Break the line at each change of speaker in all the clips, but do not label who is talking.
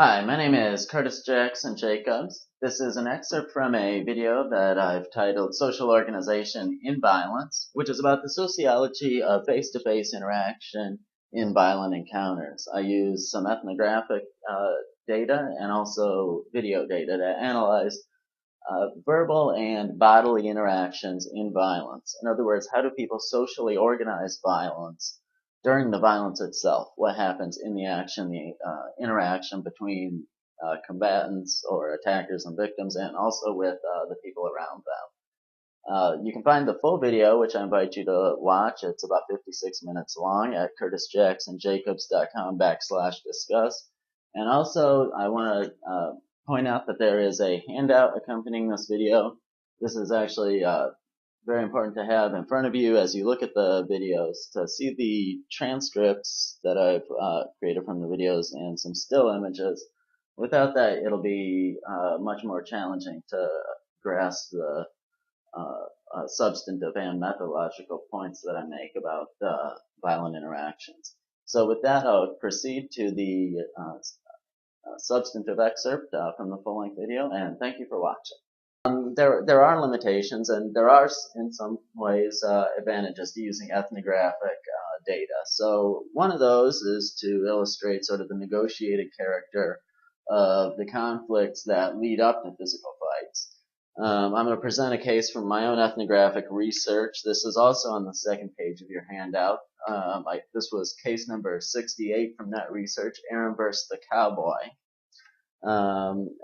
Hi, my name is Curtis Jackson Jacobs. This is an excerpt from a video that I've titled Social Organization in Violence, which is about the sociology of face-to-face interaction in violent encounters. I use some ethnographic data and also video data to analyze verbal and bodily interactions in violence. In other words, how do people socially organize violence during the violence itself? What happens in the action, the interaction between combatants or attackers and victims, and also with the people around them. You can find the full video, which I invite you to watch. It's about 56 minutes long at curtisjacksonjacobs.com/discuss. And also, I want to point out that there is a handout accompanying this video. This is actually very important to have in front of you as you look at the videos to see the transcripts that I've created from the videos and some still images. Without that, it'll be much more challenging to grasp the substantive and methodological points that I make about violent interactions. So with that, I'll proceed to the substantive excerpt from the full-length video, and thank you for watching. There are limitations, and there are, in some ways, advantages to using ethnographic data. So one of those is to illustrate sort of the negotiated character of the conflicts that lead up to physical fights. I'm going to present a case from my own ethnographic research. This is also on the second page of your handout. This was case number 68 from that research, Aaron versus the Cowboy.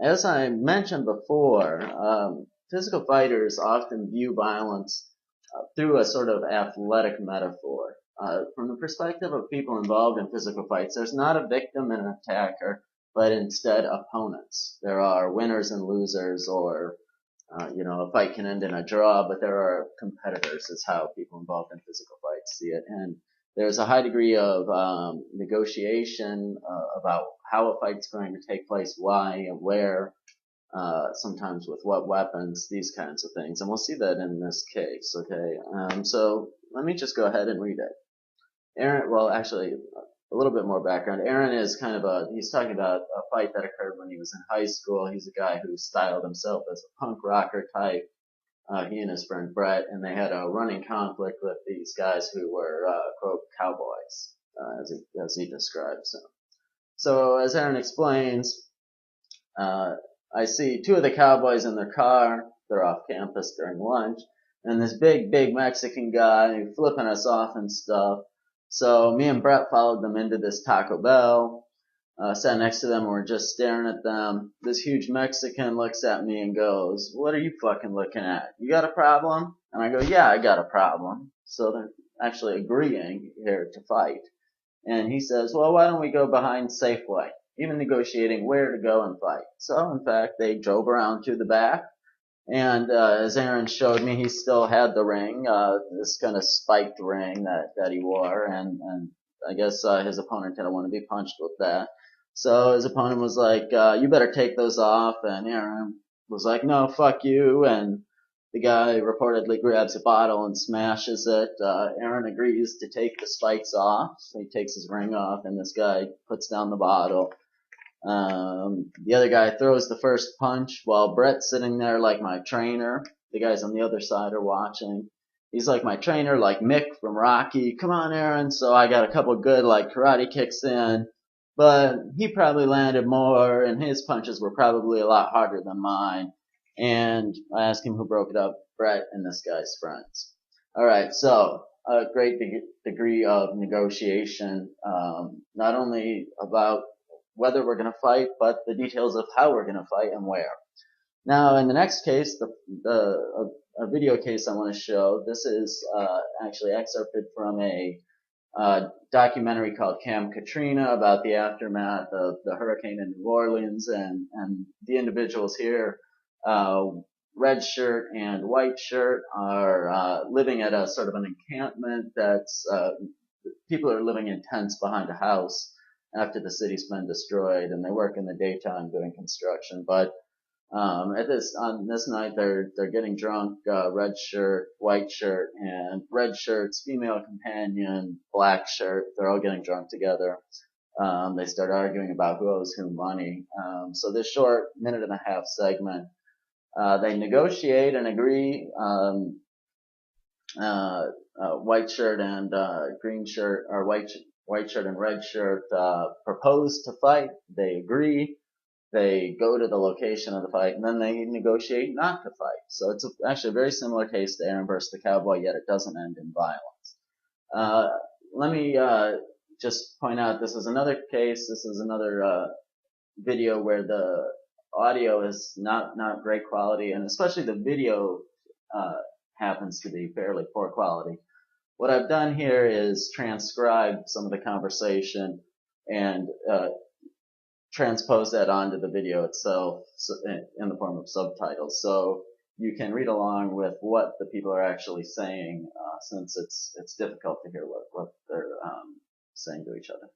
As I mentioned before, physical fighters often view violence through a sort of athletic metaphor. From the perspective of people involved in physical fights, there's not a victim and an attacker, but instead opponents. There are winners and losers, or a fight can end in a draw, but there are competitors, is how people involved in physical fights see it. And there's a high degree of negotiation about how a fight's going to take place, why and where, sometimes with what weapons, these kinds of things. And we'll see that in this case, okay? So let me just go ahead and read it. Aaron, well, actually, a little bit more background. Aaron is he's talking about a fight that occurred when he was in high school. He's a guy who styled himself as a punk rocker type. He and his friend Brett, and they had a running conflict with these guys who were, quote, cowboys, as he describes them. So as Aaron explains, I see two of the cowboys in their car. They're off campus during lunch, and this big Mexican guy flipping us off and stuff. So me and Brett followed them into this Taco Bell, sat next to them, and we're just staring at them. This huge Mexican looks at me and goes, "What are you fucking looking at? You got a problem?" And I go, "Yeah, I got a problem." So they're actually agreeing here to fight. And he says, "Well, why don't we go behind Safeway?" Even negotiating where to go and fight. So in fact, they drove around to the back. And as Aaron showed me, he still had the ring, this kind of spiked ring that he wore, and I guess his opponent didn't want to be punched with that. So his opponent was like, "You better take those off," and Aaron was like, "No, fuck you," and the guy reportedly grabs a bottle and smashes it. Aaron agrees to take the spikes off, so he takes his ring off, and this guy puts down the bottle. The other guy throws the first punch while Brett's sitting there like my trainer. The guys on the other side are watching. He's like my trainer, like Mick from Rocky. "Come on, Aaron." So I got a couple good karate kicks in, but he probably landed more, and his punches were probably a lot harder than mine. And I asked him who broke it up, Brett and this guy's friends. All right, so a great degree of negotiation, not only about whether we're going to fight, but the details of how we're going to fight and where. Now, in the next case, a video case I want to show, this is actually excerpted from a documentary called Camp Katrina about the aftermath of the hurricane in New Orleans, and the individuals here, red shirt and white shirt, are living at a sort of an encampment that's people are living in tents behind a house after the city's been destroyed, and they work in the daytime doing construction. But on this night, they're getting drunk. Red shirt, white shirt, and red shirt's female companion, black shirt. They're all getting drunk together. They start arguing about who owes who money. So this short 1.5-minute segment, they negotiate and agree. White shirt and green shirt, or white shirt and red shirt propose to fight. They agree. They go to the location of the fight, and then they negotiate not to fight. So it's actually a very similar case to Aaron versus the Cowboy, yet it doesn't end in violence. Let me just point out this is another case. This is another video where the audio is not great quality, and especially the video happens to be fairly poor quality. What I've done here is transcribe some of the conversation and transpose that onto the video itself in the form of subtitles. So you can read along with what the people are actually saying, since it's difficult to hear what they're saying to each other.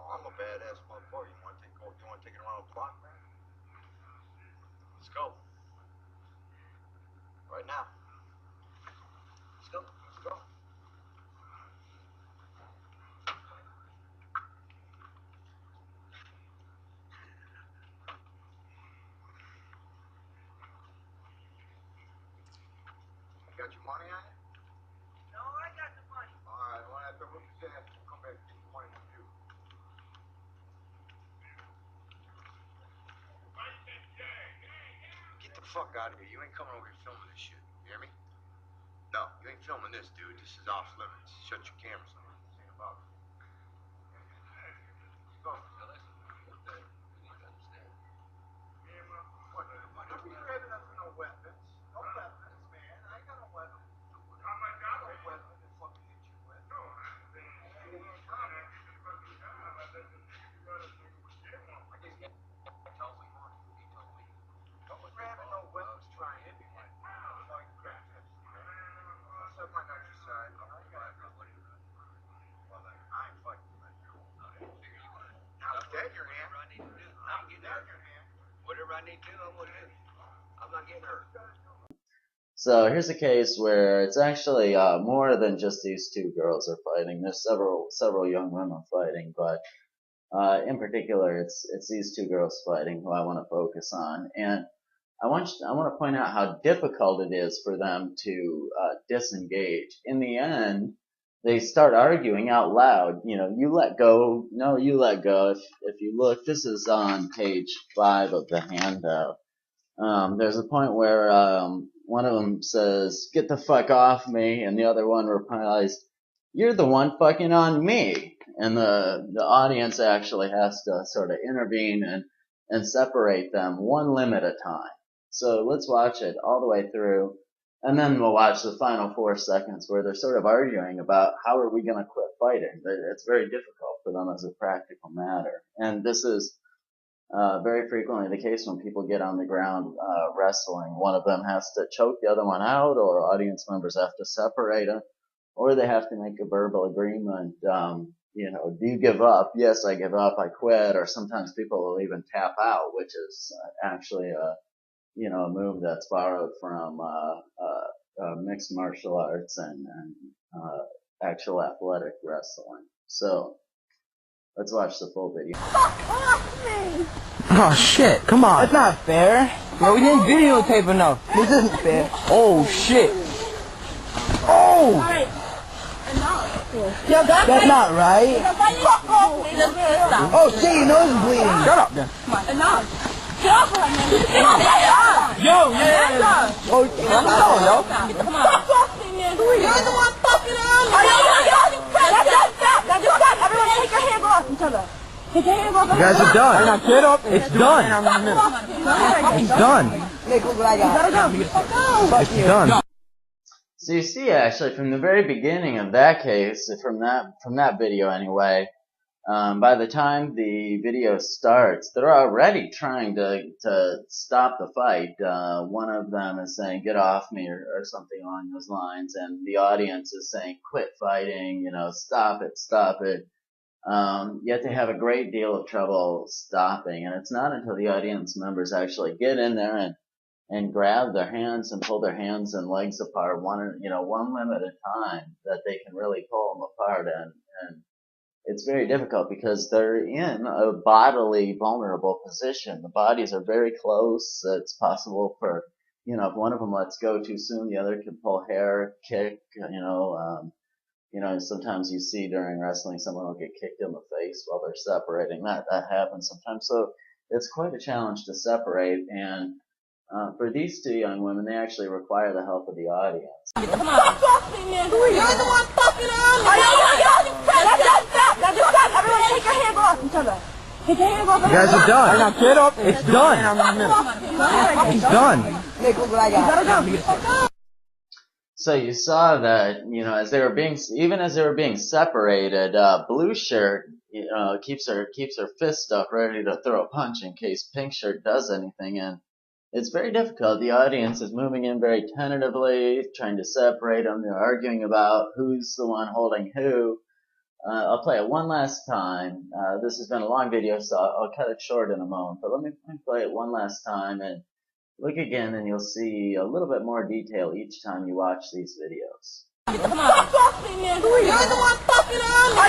I'm a badass motherfucker. You want to take it around the block, man? Let's go. Right now. Let's go. Let's go. You got your money on it? No, I got the money. All right. Well, after we ass, we'll come back and get the money from you. Get the fuck out of here. You ain't coming over here filming this shit. You hear me? No, you ain't filming this, dude. This is off limits. Shut your cameras off. This ain't about it. Go. Don't be grabbing us for no weapons. No weapons, man. I ain't got no weapons. I got no weapon to fucking hit you with. No. Don't be grabbing no weapons to try and hit me with. That's all you grab. What's up, my nice side? I ain't fighting you. Now, get your hand. I'm getting out your hand. Whatever I need to do, I'm going to do. I'm not getting hurt.
So here's a case where it's actually more than just these two girls are fighting. There's several young women fighting, but in particular, it's these two girls fighting who I want to focus on. And I want to point out how difficult it is for them to disengage. In the end, they start arguing out loud. You know, you let go. No, you let go. If you look, this is on page 5 of the handout. There's a point where one of them says, "Get the fuck off me," and the other one replies, "You're the one fucking on me." And the audience actually has to sort of intervene and separate them one limb at a time. So let's watch it all the way through, and then we'll watch the final 4 seconds where they're sort of arguing about how are we going to quit fighting. It's very difficult for them as a practical matter. And this is very frequently the case when people get on the ground wrestling. One of them has to choke the other one out, or audience members have to separate them, or they have to make a verbal agreement. You know, do you give up? Yes, I give up. I quit. Or sometimes people will even tap out, which is actually a move that's borrowed from mixed martial arts and actual athletic wrestling. So let's watch the full video.
Fuck off me!
Oh shit, come on.
That's not fair.
Bro, we didn't videotape enough.
This isn't fair.
Oh shit. Oh!
Alright. Yo, that's not right. Fuck off me.
Oh shit, your nose is bleeding. Shut up then.
Come on, enough. Get off of me.
Yo, yeah. Oh, I'm going, yo.
Come on. Fuck off me, man. You're the one fucking around me. Stop. Everyone take your hands off each other. Take your hands off.
You guys are done. Get up. It's done. It's done.
Nick, look what I got.
It's done.
So you see, actually, from the very beginning of that case, from that video anyway, by the time the video starts, they're already trying to stop the fight. One of them is saying, "Get off me," or something along those lines, and the audience is saying, "Quit fighting, stop it." Yet they have a great deal of trouble stopping, and it's not until the audience members actually get in there and grab their hands and pull their hands and legs apart one limb at a time that they can really pull them apart, and it's very difficult because they're in a bodily vulnerable position. The bodies are very close. It's possible for, if one of them lets go too soon, the other can pull hair, kick, sometimes you see during wrestling someone will get kicked in the face while they're separating. That happens sometimes. So it's quite a challenge to separate, and for these two young women, they actually require the help of the audience.
Come on. Fuck me, man. You're the one fucking on me. Stop. Now just stop. Everyone take your hands off each other. Take your hands off.
You guys are done. Now get up. It's done. It's done.
So you saw that, as they were being separated, blue shirt, keeps her fist up ready to throw a punch in case pink shirt does anything, and it's very difficult. The audience is moving in very tentatively, trying to separate them. They're arguing about who's the one holding who. I'll play it one last time. This has been a long video, so I'll cut it short in a moment, but let me play it one last time and look again, and you'll see a little bit more detail each time you watch these videos.
Come on. Fuck me, man. You're the one fucking on me.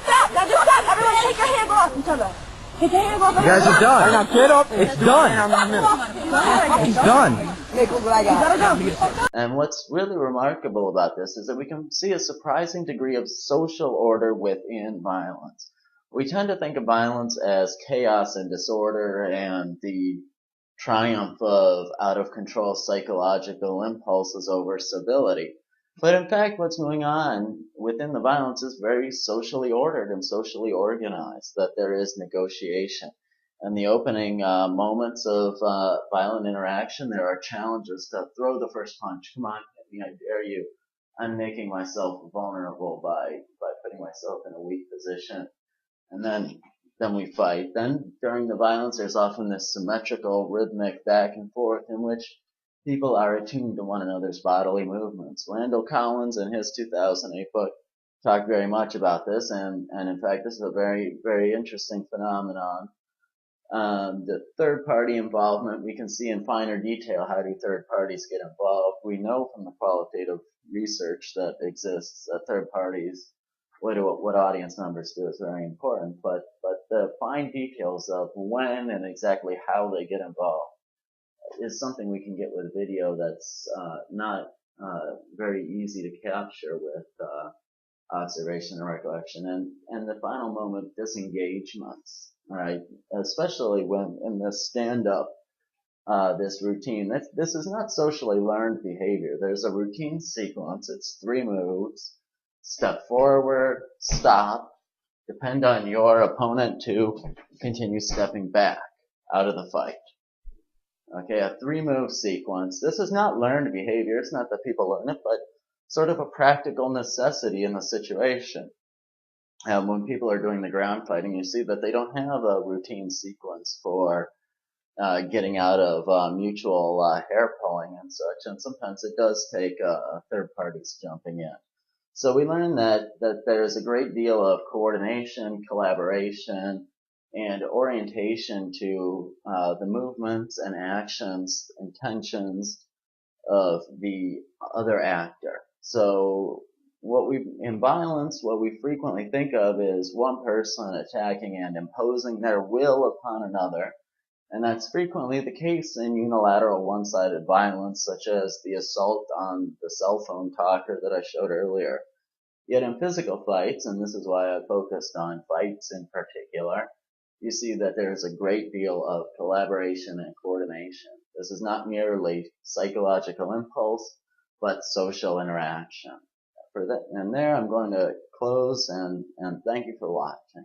Stop. Now just stop. Everyone take your hands off each other. Take your hands off.
You guys are done. Now get up. It's done. It's done.
And what's really remarkable about this is that we can see a surprising degree of social order within violence. We tend to think of violence as chaos and disorder and the triumph of out-of-control psychological impulses over civility. But in fact, what's going on within the violence is very socially ordered and socially organized, that there is negotiation. In the opening moments of violent interaction, there are challenges to throw the first punch. Come on, hit me, I dare you. I'm making myself vulnerable by putting myself in a weak position. And then we fight. Then during the violence, there's often this symmetrical, rhythmic back and forth in which people are attuned to one another's bodily movements. Randall Collins, in his 2008 book, talked very much about this, and in fact, this is a very, very interesting phenomenon. The third-party involvement, we can see in finer detail how do third parties get involved. We know from the qualitative research that exists that third parties, what audience members do is very important, but the fine details of when and exactly how they get involved is something we can get with video that's not very easy to capture with observation and recollection. And the final moment, disengagements, right? Especially when in this stand-up, this routine. This is not socially learned behavior. There's a routine sequence. It's 3 moves. Step forward, stop, depend on your opponent to continue stepping back out of the fight. Okay, a 3-move sequence. This is not learned behavior. It's not that people learn it, but sort of a practical necessity in the situation. When people are doing the ground fighting, you see that they don't have a routine sequence for getting out of mutual hair pulling and such, and sometimes it does take third parties jumping in. So we learn that there's a great deal of coordination, collaboration, and orientation to the movements and actions, intentions of the other actor. So in violence, what we frequently think of is one person attacking and imposing their will upon another. And that's frequently the case in unilateral one-sided violence, such as the assault on the cell phone talker that I showed earlier. Yet in physical fights, and this is why I focused on fights in particular, you see that there's a great deal of collaboration and coordination. This is not merely psychological impulse, but social interaction. And there I'm going to close and thank you for watching.